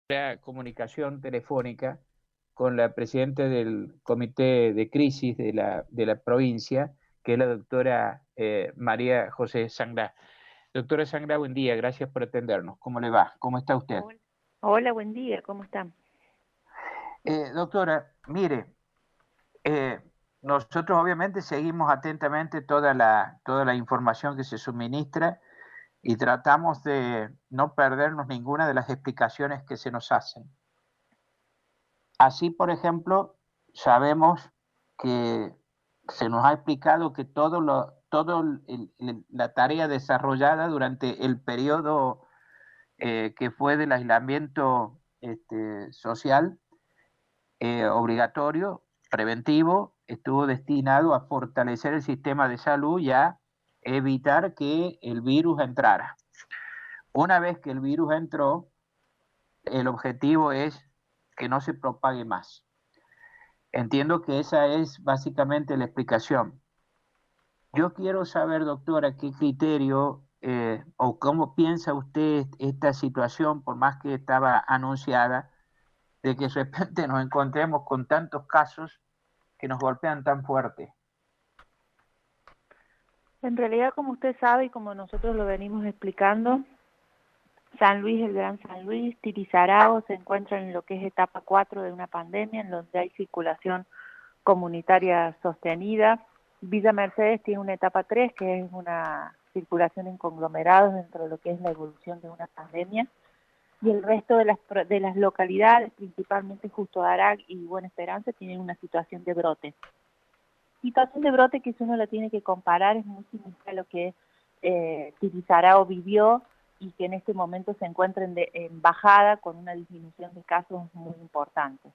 la comunicación telefónica con la presidenta del comité de crisis de la provincia, que es la doctora María José Sangrá. Doctora Sangrá, buen día, gracias por atendernos. ¿Cómo le va? ¿Cómo está usted? Hola, hola, buen día, ¿cómo están? Doctora, mire, eh, nosotros obviamente seguimos atentamente toda la información que se suministra y tratamos de no perdernos ninguna de las explicaciones que se nos hacen. Así, por ejemplo, sabemos que se nos ha explicado que la tarea desarrollada durante el periodo que fue del aislamiento social obligatorio, preventivo, estuvo destinado a fortalecer el sistema de salud y a evitar que el virus entrara. Una vez que el virus entró, el objetivo es que no se propague más. Entiendo que esa es básicamente la explicación. Yo quiero saber, doctora, qué criterio o cómo piensa usted esta situación, por más que estaba anunciada, de que de repente nos encontremos con tantos casos que nos golpean tan fuerte. En realidad, como usted sabe y como nosotros lo venimos explicando, San Luis, el Gran San Luis, Titizarazgo se encuentran en lo que es etapa 4 de una pandemia, en donde hay circulación comunitaria sostenida. Villa Mercedes tiene una etapa 3, que es una circulación en conglomerados dentro de lo que es la evolución de una pandemia. Y el resto de las localidades, principalmente Justo Darac y Buena Esperanza, tienen una situación de brote. Situación de brote que si uno la tiene que comparar es muy similar a lo que Tibizarao vivió y que en este momento se encuentra en bajada con una disminución de casos muy importante.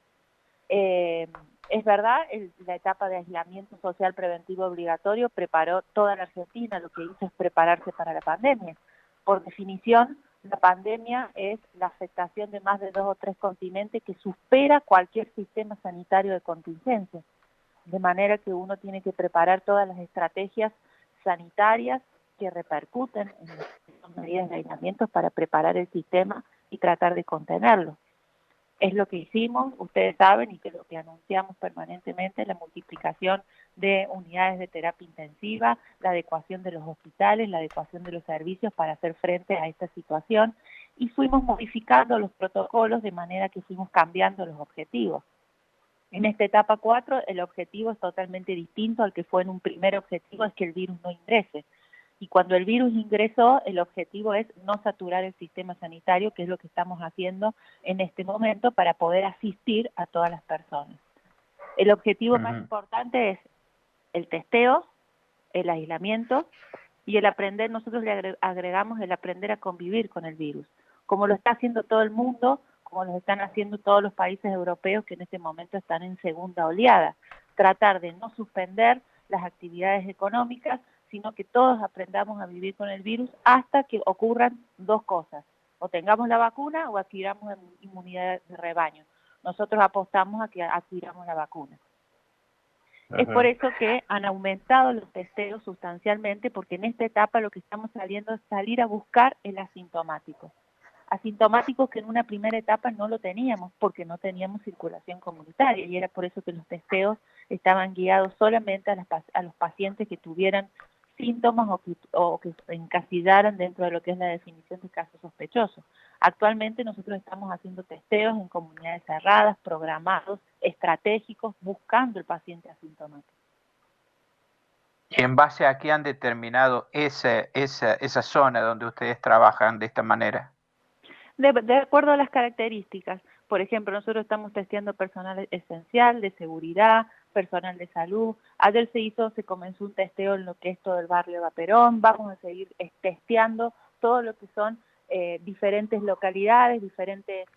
Es verdad, la etapa de aislamiento social preventivo obligatorio preparó toda la Argentina, lo que hizo es prepararse para la pandemia. Por definición, la pandemia es la afectación de más de 2 o 3 continentes que supera cualquier sistema sanitario de contingencia, de manera que uno tiene que preparar todas las estrategias sanitarias que repercuten en las medidas de aislamiento para preparar el sistema y tratar de contenerlo. Es lo que hicimos, ustedes saben, y que es lo que anunciamos permanentemente, la multiplicación de unidades de terapia intensiva, la adecuación de los hospitales, la adecuación de los servicios para hacer frente a esta situación, y fuimos modificando los protocolos de manera que fuimos cambiando los objetivos. En esta etapa 4, el objetivo es totalmente distinto al que fue en un primer objetivo, es que el virus no ingrese. Y cuando el virus ingresó, el objetivo es no saturar el sistema sanitario, que es lo que estamos haciendo en este momento para poder asistir a todas las personas. El objetivo más importante es el testeo, el aislamiento y el aprender, nosotros le agregamos el aprender a convivir con el virus, como lo está haciendo todo el mundo, como lo están haciendo todos los países europeos que en este momento están en segunda oleada. Tratar de no suspender las actividades económicas, sino que todos aprendamos a vivir con el virus hasta que ocurran dos cosas, o tengamos la vacuna o adquiramos inmunidad de rebaño. Nosotros apostamos a que adquiramos la vacuna. Es por eso que han aumentado los testeos sustancialmente, porque en esta etapa lo que estamos saliendo es salir a buscar el asintomático. Asintomáticos que en una primera etapa no lo teníamos, porque no teníamos circulación comunitaria, y era por eso que los testeos estaban guiados solamente a los pacientes que tuvieran síntomas o que encasillaran dentro de lo que es la definición de casos sospechosos. Actualmente nosotros estamos haciendo testeos en comunidades cerradas, programados, estratégicos, buscando el paciente asintomático. ¿Y en base a qué han determinado esa zona donde ustedes trabajan de esta manera? De acuerdo a las características, por ejemplo, nosotros estamos testeando personal esencial, de seguridad, personal de salud. Ayer se comenzó un testeo en lo que es todo el barrio de Vaperón. Vamos a seguir testeando todo lo que son diferentes localidades, diferentes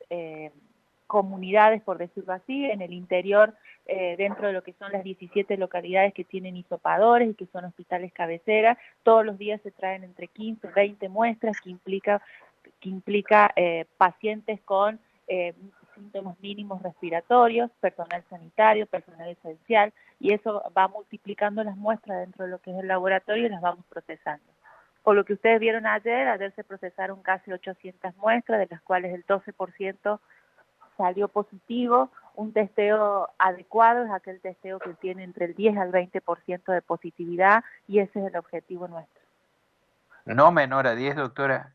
comunidades, por decirlo así, en el interior, dentro de lo que son las 17 localidades que tienen hisopadores y que son hospitales cabecera. Todos los días se traen entre 15 y 20 muestras que implica pacientes con síntomas mínimos respiratorios, personal sanitario, personal esencial, y eso va multiplicando las muestras dentro de lo que es el laboratorio y las vamos procesando. Por lo que ustedes vieron ayer se procesaron casi 800 muestras, de las cuales el 12% salió positivo. Un testeo adecuado es aquel testeo que tiene entre el 10 al 20% de positividad, y ese es el objetivo nuestro. No menor a 10, doctora.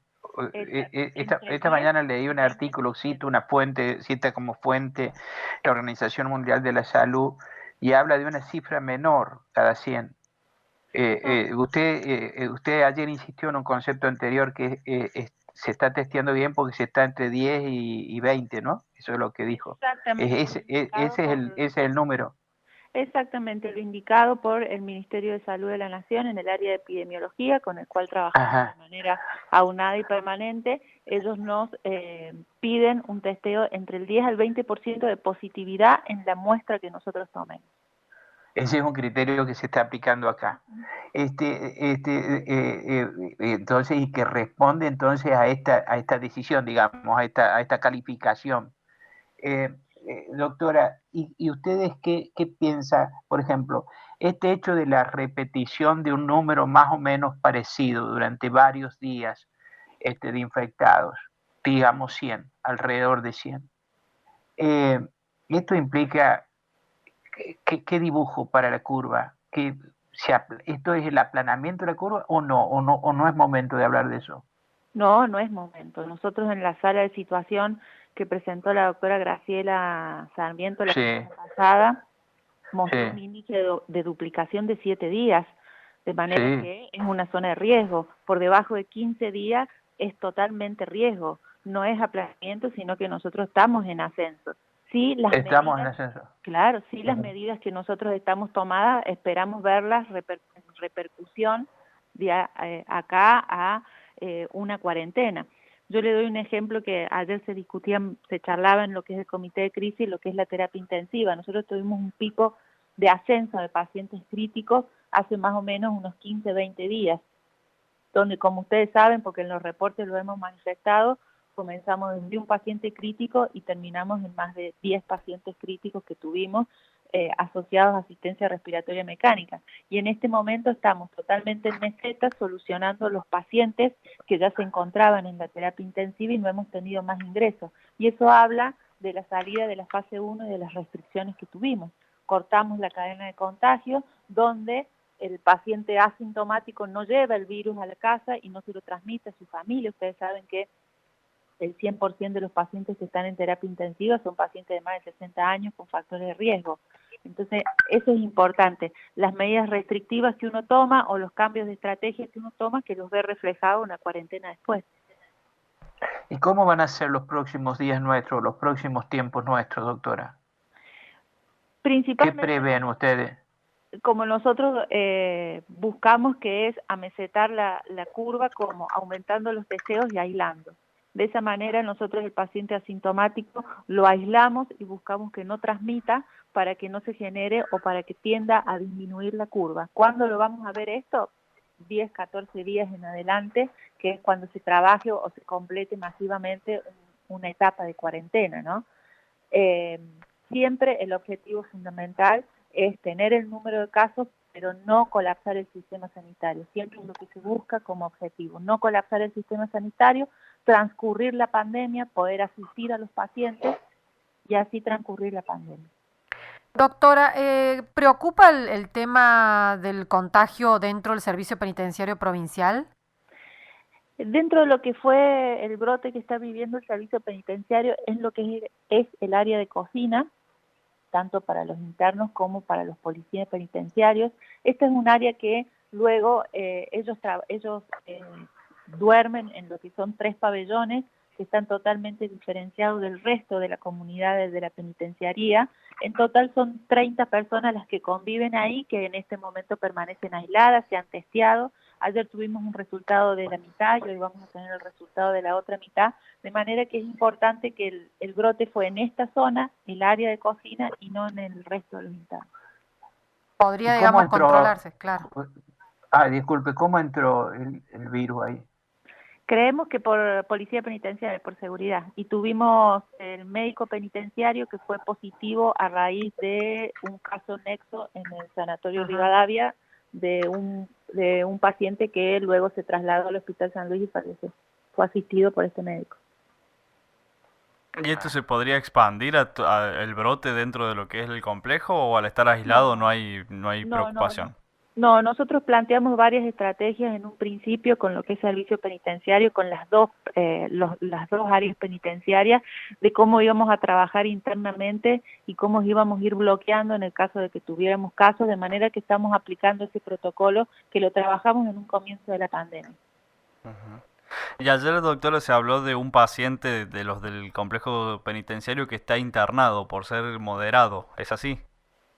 Entre Esta 10 mañana leí un y artículo, 20%. cita como fuente la Organización Mundial de la Salud y habla de una cifra menor cada 100. Usted ayer insistió en un concepto anterior que se está testeando bien porque se está entre 10 y 20, ¿no? Eso es lo que dijo. Exactamente. Ese es el número. Exactamente, lo indicado por el Ministerio de Salud de la Nación en el área de epidemiología, con el cual trabajamos Ajá. de manera aunada y permanente. Ellos nos piden un testeo entre el 10 al 20% de positividad en la muestra que nosotros tomemos. Ese es un criterio que se está aplicando acá. Entonces, y que responde entonces a esta decisión, digamos, a esta calificación. Doctora, ¿y ustedes qué piensan? Por ejemplo, este hecho de la repetición de un número más o menos parecido durante varios días de infectados, digamos 100, alrededor de 100. Esto implica, ¿qué dibujo para la curva? ¿Esto es el aplanamiento de la curva o no es momento de hablar de eso? No, no es momento. Nosotros en la sala de situación que presentó la doctora Graciela Sarmiento la semana pasada, mostró un índice de duplicación de 7 días, de manera que es una zona de riesgo. Por debajo de 15 días es totalmente riesgo. No es aplanamiento, sino que nosotros estamos en ascenso. Sí, Estamos en ascenso. Claro, sí, las medidas que nosotros estamos tomadas, esperamos verlas repercusión de acá a una cuarentena. Yo le doy un ejemplo que ayer se charlaba en lo que es el comité de crisis, lo que es la terapia intensiva. Nosotros tuvimos un pico de ascenso de pacientes críticos hace más o menos unos 15, 20 días, donde, como ustedes saben, porque en los reportes lo hemos manifestado, comenzamos desde un paciente crítico y terminamos en más de 10 pacientes críticos que tuvimos asociados a asistencia respiratoria mecánica. Y en este momento estamos totalmente en meseta solucionando los pacientes que ya se encontraban en la terapia intensiva y no hemos tenido más ingresos. Y eso habla de la salida de la fase 1 y de las restricciones que tuvimos. Cortamos la cadena de contagio, donde el paciente asintomático no lleva el virus a la casa y no se lo transmite a su familia. Ustedes saben que el 100% de los pacientes que están en terapia intensiva son pacientes de más de 60 años con factores de riesgo. Entonces, eso es importante. Las medidas restrictivas que uno toma o los cambios de estrategia que uno toma, que los ve reflejados en una cuarentena después. ¿Y cómo van a ser los próximos días nuestros, los próximos tiempos nuestros, doctora? ¿Qué prevén ustedes? Como nosotros buscamos, que es amesetar la curva, como aumentando los testeos y aislando. De esa manera nosotros el paciente asintomático lo aislamos y buscamos que no transmita para que no se genere o para que tienda a disminuir la curva. ¿Cuándo lo vamos a ver esto? 10, 14 días en adelante, que es cuando se trabaje o se complete masivamente una etapa de cuarentena, ¿no? Siempre el objetivo fundamental es tener el número de casos, pero no colapsar el sistema sanitario. Siempre es lo que se busca como objetivo, no colapsar el sistema sanitario, transcurrir la pandemia, poder asistir a los pacientes y así transcurrir la pandemia. Doctora, ¿preocupa el tema del contagio dentro del servicio penitenciario provincial? Dentro de lo que fue el brote que está viviendo el servicio penitenciario es lo que es el área de cocina, tanto para los internos como para los policías penitenciarios. Esta es un área que luego ellos duermen en lo que son 3 pabellones que están totalmente diferenciados del resto de la comunidad de la penitenciaría. En total son 30 personas las que conviven ahí, que en este momento permanecen aisladas, se han testeado. Ayer tuvimos un resultado de la mitad y hoy vamos a tener el resultado de la otra mitad, de manera que es importante que el brote fue en esta zona, el área de cocina, y no en el resto de los internos. Podría, digamos, controlarse, claro. Disculpe, ¿cómo entró el virus ahí? Creemos que por policía penitenciaria, por seguridad, y tuvimos el médico penitenciario que fue positivo a raíz de un caso nexo en el sanatorio Rivadavia de un paciente que luego se trasladó al Hospital San Luis y falleció. Fue asistido por este médico. ¿Y esto se podría expandir el brote dentro de lo que es el complejo o al estar aislado No, no hay no. preocupación? No, nosotros planteamos varias estrategias en un principio con lo que es servicio penitenciario, con las dos áreas penitenciarias, de cómo íbamos a trabajar internamente y cómo íbamos a ir bloqueando en el caso de que tuviéramos casos, de manera que estamos aplicando ese protocolo que lo trabajamos en un comienzo de la pandemia. Ujú. Y ayer, doctora, se habló de un paciente de los del complejo penitenciario que está internado por ser moderado, ¿es así?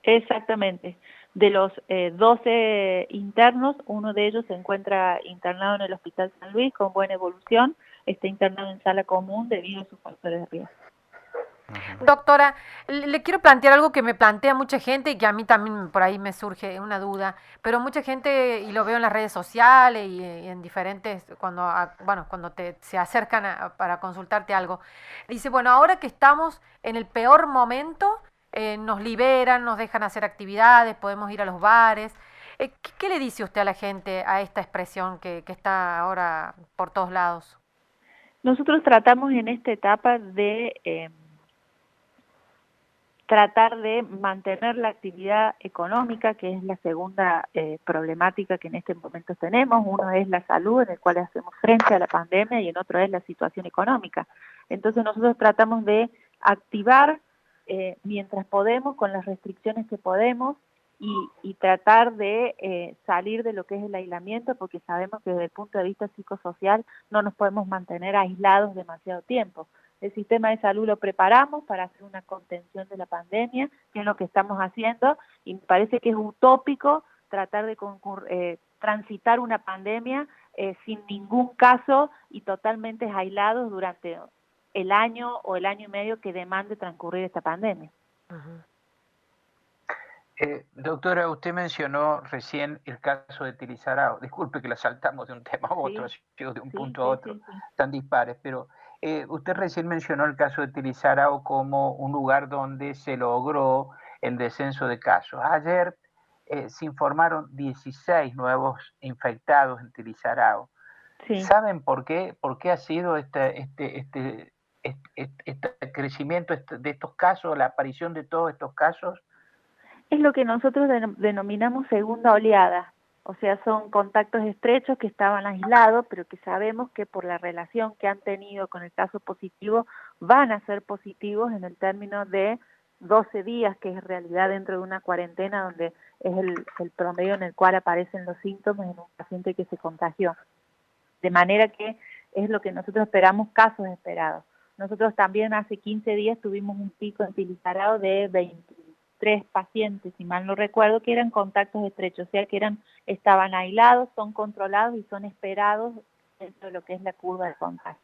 Exactamente. De los 12 internos, uno de ellos se encuentra internado en el Hospital San Luis con buena evolución, está internado en sala común debido a sus factores de riesgo. Ujú. Doctora, le quiero plantear algo que me plantea mucha gente y que a mí también por ahí me surge una duda, pero mucha gente, y lo veo en las redes sociales y en diferentes, bueno, cuando se acercan para consultarte algo, dice, bueno, ahora que estamos en el peor momento, nos liberan, nos dejan hacer actividades, podemos ir a los bares. ¿Qué le dice usted a la gente a esta expresión que está ahora por todos lados? Nosotros tratamos en esta etapa de tratar de mantener la actividad económica, que es la segunda problemática que en este momento tenemos. Uno es la salud, en el cual hacemos frente a la pandemia, y en otro es la situación económica. Entonces nosotros tratamos de activar mientras podemos, con las restricciones que podemos, y tratar de salir de lo que es el aislamiento, porque sabemos que desde el punto de vista psicosocial no nos podemos mantener aislados demasiado tiempo. El sistema de salud lo preparamos para hacer una contención de la pandemia, que es lo que estamos haciendo, y me parece que es utópico tratar de transitar una pandemia sin ningún caso y totalmente aislados durante el año o el año y medio que demande transcurrir esta pandemia. Ujú. Doctora, usted mencionó recién el caso de Tilizarao. Disculpe que la saltamos de un tema a otro, Sí, ha sido de un sí, punto a sí, otro, sí, sí. tan dispares, pero usted recién mencionó el caso de Tilizarao como un lugar donde se logró el descenso de casos. Ayer se informaron 16 nuevos infectados en Tilizarao. Sí. ¿Saben por qué? ¿Por qué ha sido este crecimiento de estos casos, la aparición de todos estos casos? Es lo que nosotros denominamos segunda oleada, o sea, son contactos estrechos que estaban aislados, pero que sabemos que por la relación que han tenido con el caso positivo, van a ser positivos en el término de 12 días, que es en realidad dentro de una cuarentena, donde es el promedio en el cual aparecen los síntomas en un paciente que se contagió. De manera que es lo que nosotros esperamos, casos esperados. Nosotros también hace 15 días tuvimos un pico en Tilizarao de 23 pacientes, si mal no recuerdo, que eran contactos estrechos, o sea que estaban aislados, son controlados y son esperados dentro de lo que es la curva de contagio.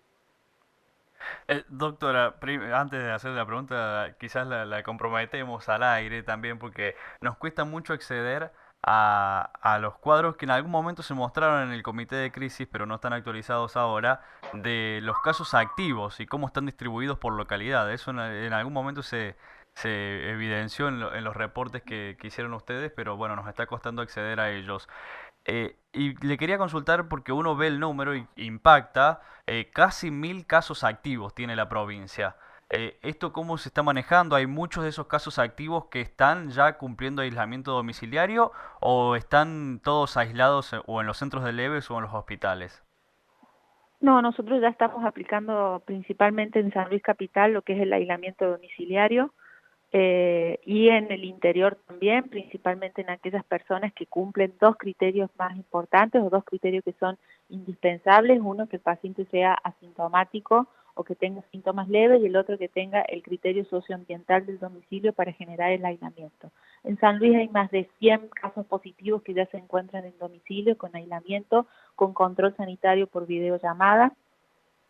Doctora, antes de hacer la pregunta, quizás la comprometemos al aire también porque nos cuesta mucho acceder a los cuadros que en algún momento se mostraron en el comité de crisis, pero no están actualizados ahora, de los casos activos y cómo están distribuidos por localidad. Eso en algún momento se evidenció en los reportes que hicieron ustedes, pero bueno, nos está costando acceder a ellos. Y le quería consultar porque uno ve el número y impacta, casi 1000 casos activos tiene la provincia. ¿Esto cómo se está manejando? ¿Hay muchos de esos casos activos que están ya cumpliendo aislamiento domiciliario o están todos aislados o en los centros de leves o en los hospitales? No, nosotros ya estamos aplicando principalmente en San Luis Capital lo que es el aislamiento domiciliario. Y en el interior también, principalmente en aquellas personas que cumplen dos criterios más importantes o dos criterios que son indispensables, uno que el paciente sea asintomático o que tenga síntomas leves y el otro que tenga el criterio socioambiental del domicilio para generar el aislamiento. En San Luis hay más de 100 casos positivos que ya se encuentran en domicilio con aislamiento, con control sanitario por videollamada,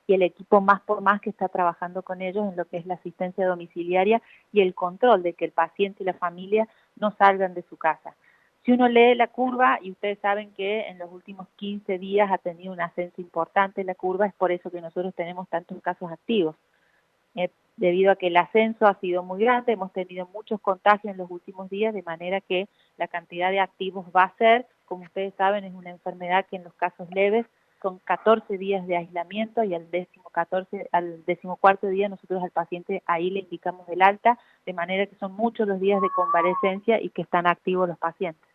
y el equipo Más por Más que está trabajando con ellos en lo que es la asistencia domiciliaria y el control de que el paciente y la familia no salgan de su casa. Si uno lee la curva, y ustedes saben que en los últimos 15 días ha tenido un ascenso importante la curva, es por eso que nosotros tenemos tantos casos activos. Debido a que el ascenso ha sido muy grande, hemos tenido muchos contagios en los últimos días, de manera que la cantidad de activos va a ser, como ustedes saben, es una enfermedad que en los casos leves son 14 días de aislamiento y al 14 día nosotros al paciente ahí le indicamos el alta, de manera que son muchos los días de convalecencia y que están activos los pacientes.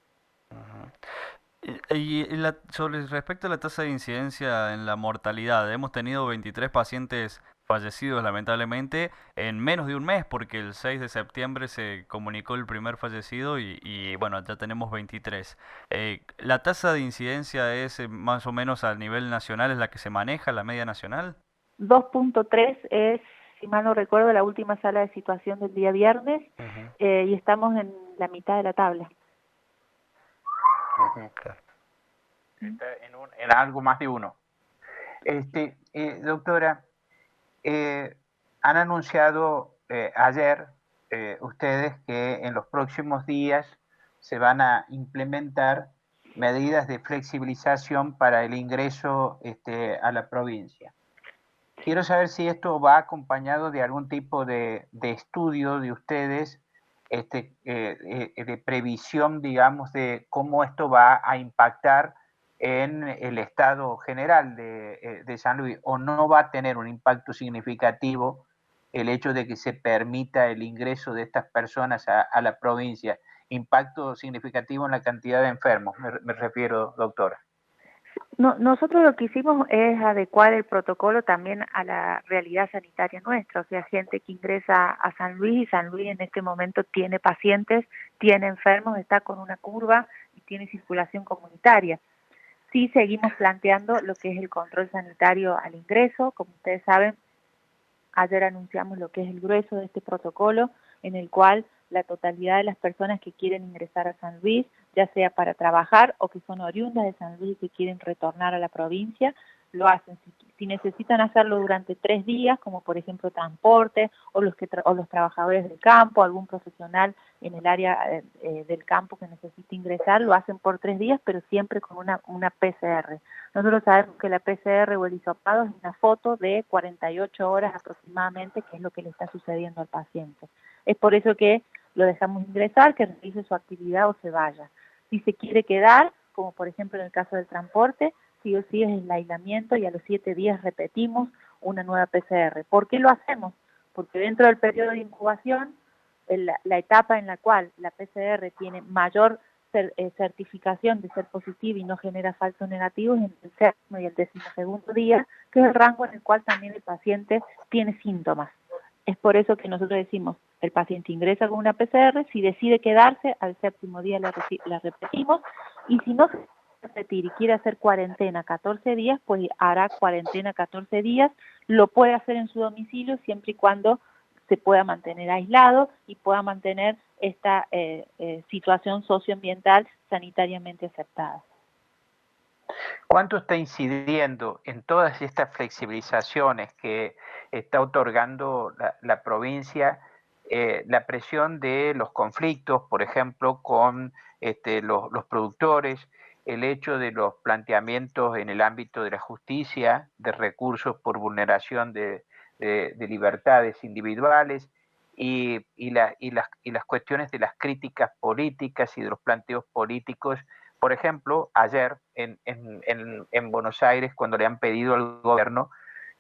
Sobre respecto a la tasa de incidencia en la mortalidad, hemos tenido 23 pacientes fallecidos lamentablemente en menos de un mes, porque el 6 de septiembre se comunicó el primer fallecido y bueno, ya tenemos 23. ¿La tasa de incidencia es más o menos a nivel nacional, es la que se maneja, la media nacional? 2.3 es, si mal no recuerdo, la última sala de situación del día viernes, y estamos en la mitad de la tabla. Está en algo más de 1. Doctora, han anunciado ayer ustedes que en los próximos días se van a implementar medidas de flexibilización para el ingreso a la provincia. Quiero saber si esto va acompañado de algún tipo de estudio de ustedes, de previsión, digamos, de cómo esto va a impactar en el estado general de San Luis, o no va a tener un impacto significativo el hecho de que se permita el ingreso de estas personas a la provincia. Impacto significativo en la cantidad de enfermos, me refiero, doctora. Nosotros lo que hicimos es adecuar el protocolo también a la realidad sanitaria nuestra, o sea, gente que ingresa a San Luis, y San Luis en este momento tiene pacientes, tiene enfermos, está con una curva y tiene circulación comunitaria. Sí seguimos planteando lo que es el control sanitario al ingreso. Como ustedes saben, ayer anunciamos lo que es el grueso de este protocolo, en el cual la totalidad de las personas que quieren ingresar a San Luis, ya sea para trabajar o que son oriundas de San Luis y que quieren retornar a la provincia, lo hacen. Si necesitan hacerlo durante 3 días, como por ejemplo transporte, o los trabajadores del campo, algún profesional en el área del campo que necesite ingresar, lo hacen por 3 días, pero siempre con una PCR. Nosotros sabemos que la PCR o el hisopado es una foto de 48 horas aproximadamente, que es lo que le está sucediendo al paciente. Es por eso que lo dejamos ingresar, que realice su actividad o se vaya. Si se quiere quedar, como por ejemplo en el caso del transporte, sí o sí es el aislamiento y a los 7 días repetimos una nueva PCR. ¿Por qué lo hacemos? Porque dentro del periodo de incubación, la etapa en la cual la PCR tiene mayor certificación de ser positiva y no genera falsos negativos, en el 7º y el 12º día, que es el rango en el cual también el paciente tiene síntomas. Es por eso que nosotros decimos, el paciente ingresa con una PCR, si decide quedarse, al 7º día la repetimos, y si no se quiere repetir y quiere hacer cuarentena 14 días, pues hará cuarentena 14 días, lo puede hacer en su domicilio siempre y cuando se pueda mantener aislado y pueda mantener esta situación socioambiental sanitariamente aceptada. ¿Cuánto está incidiendo en todas estas flexibilizaciones que está otorgando la provincia la presión de los conflictos, por ejemplo, con los productores, el hecho de los planteamientos en el ámbito de la justicia, de recursos por vulneración de libertades individuales y las cuestiones de las críticas políticas y de los planteos políticos? Por ejemplo, ayer en Buenos Aires, cuando le han pedido al gobierno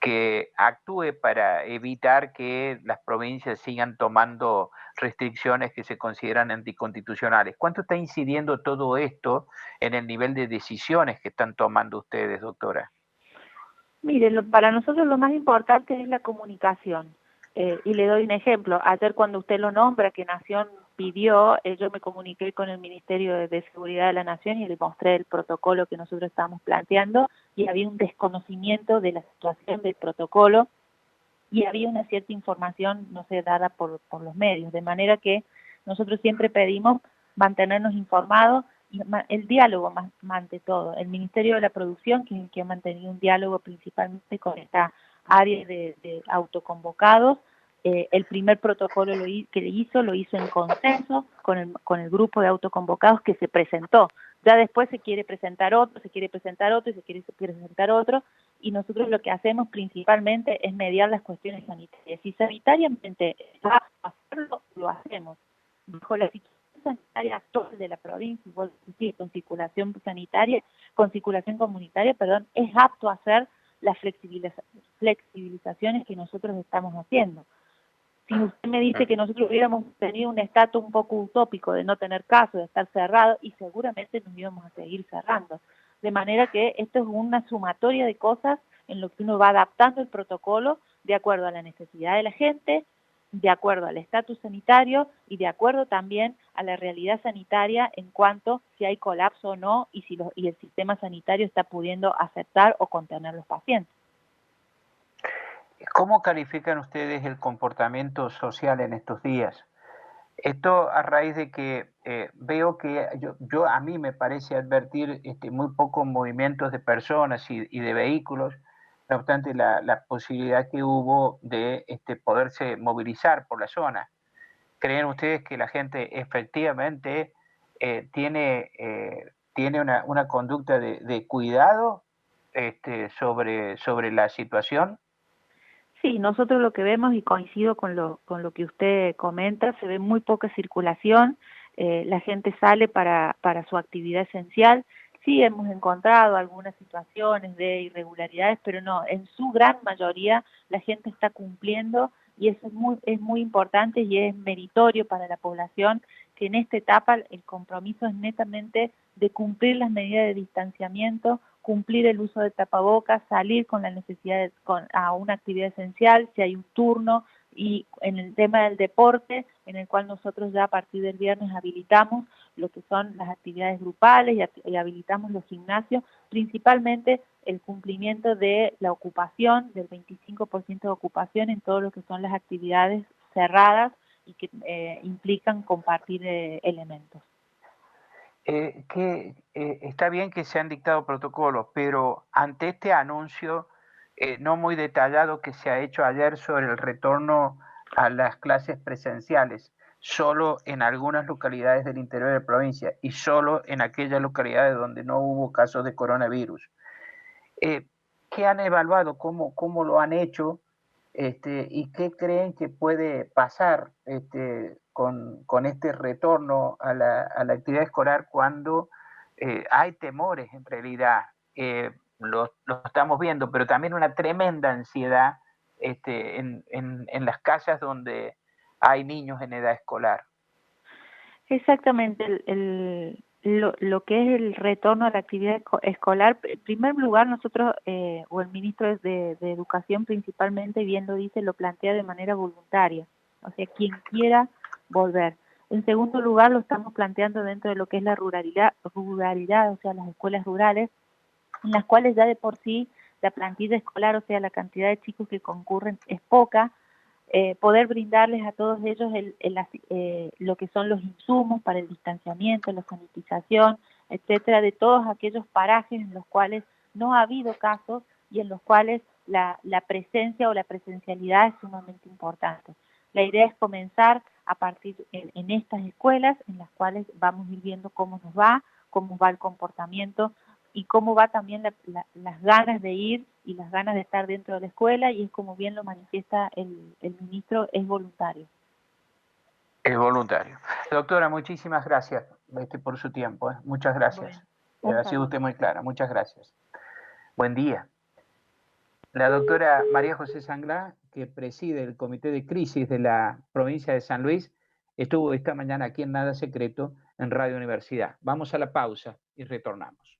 que actúe para evitar que las provincias sigan tomando restricciones que se consideran anticonstitucionales. ¿Cuánto está incidiendo todo esto en el nivel de decisiones que están tomando ustedes, doctora? Mire, para nosotros lo más importante es la comunicación. Y le doy un ejemplo. Ayer cuando usted lo nombra, que Nación pidió, yo me comuniqué con el Ministerio de Seguridad de la Nación y le mostré el protocolo que nosotros estábamos planteando, y había un desconocimiento de la situación del protocolo y había una cierta información, no sé, dada por los medios, de manera que nosotros siempre pedimos mantenernos informados y el diálogo más ante todo. El Ministerio de la Producción, que ha mantenido un diálogo principalmente con esta área de autoconvocados. El primer protocolo que lo hizo en consenso con el grupo de autoconvocados que se presentó. Ya después se quiere presentar otro, y se quiere presentar otro, y nosotros lo que hacemos principalmente es mediar las cuestiones sanitarias. Si sanitariamente va a hacerlo, lo hacemos. Bajo la situación sanitaria actual de la provincia, con circulación sanitaria, con circulación comunitaria, perdón, es apto a hacer las flexibilizaciones que nosotros estamos haciendo. Si usted me dice que nosotros hubiéramos tenido un estatus un poco utópico de no tener caso, de estar cerrado, y seguramente nos íbamos a seguir cerrando. De manera que esto es una sumatoria de cosas en lo que uno va adaptando el protocolo de acuerdo a la necesidad de la gente, de acuerdo al estatus sanitario y de acuerdo también a la realidad sanitaria en cuanto si hay colapso o no y si y el sistema sanitario está pudiendo aceptar o contener los pacientes. ¿Cómo califican ustedes el comportamiento social en estos días? Esto a raíz de que veo que a mí me parece advertir muy pocos movimientos de personas y de vehículos, no obstante la posibilidad que hubo de poderse movilizar por la zona. ¿Creen ustedes que la gente efectivamente tiene una conducta de cuidado sobre la situación? Sí, nosotros lo que vemos, y coincido con lo que usted comenta, se ve muy poca circulación, la gente sale para su actividad esencial. Sí hemos encontrado algunas situaciones de irregularidades, pero no, en su gran mayoría la gente está cumpliendo y eso es muy importante y es meritorio para la población que en esta etapa el compromiso es netamente de cumplir las medidas de distanciamiento, cumplir el uso de tapabocas, salir con la necesidad a una actividad esencial, si hay un turno, y en el tema del deporte, en el cual nosotros ya a partir del viernes habilitamos lo que son las actividades grupales y habilitamos los gimnasios, principalmente el cumplimiento de la ocupación, del 25% de ocupación en todo lo que son las actividades cerradas y que implican compartir elementos. Está bien que se han dictado protocolos, pero ante este anuncio no muy detallado que se ha hecho ayer sobre el retorno a las clases presenciales, solo en algunas localidades del interior de la provincia y solo en aquellas localidades donde no hubo casos de coronavirus. ¿Qué han evaluado? ¿Cómo lo han hecho? ¿Y qué creen que puede pasar con este retorno a la actividad escolar cuando hay temores en realidad? Lo estamos viendo, pero también una tremenda ansiedad en las casas donde hay niños en edad escolar. Exactamente, lo que es el retorno a la actividad escolar, en primer lugar nosotros, o el ministro de Educación principalmente, bien lo dice, lo plantea de manera voluntaria, o sea, quien quiera volver. En segundo lugar, lo estamos planteando dentro de lo que es la ruralidad, o sea, las escuelas rurales, en las cuales ya de por sí la plantilla escolar, o sea, la cantidad de chicos que concurren es poca, poder brindarles a todos ellos lo que son los insumos para el distanciamiento, la sanitización, etcétera, de todos aquellos parajes en los cuales no ha habido casos y en los cuales la presencia o la presencialidad es sumamente importante. La idea es comenzar a partir en estas escuelas en las cuales vamos a ir viendo cómo nos va, cómo va el comportamiento y cómo va también las ganas de ir y las ganas de estar dentro de la escuela, y es como bien lo manifiesta el ministro, es voluntario. Es voluntario. Doctora, muchísimas gracias por su tiempo. Muchas gracias. Bueno, Ha sido usted muy clara. Muchas gracias. Buen día. La doctora María José Sanglá, que preside el Comité de Crisis de la provincia de San Luis, estuvo esta mañana aquí en Nada Secreto, en Radio Universidad. Vamos a la pausa y retornamos.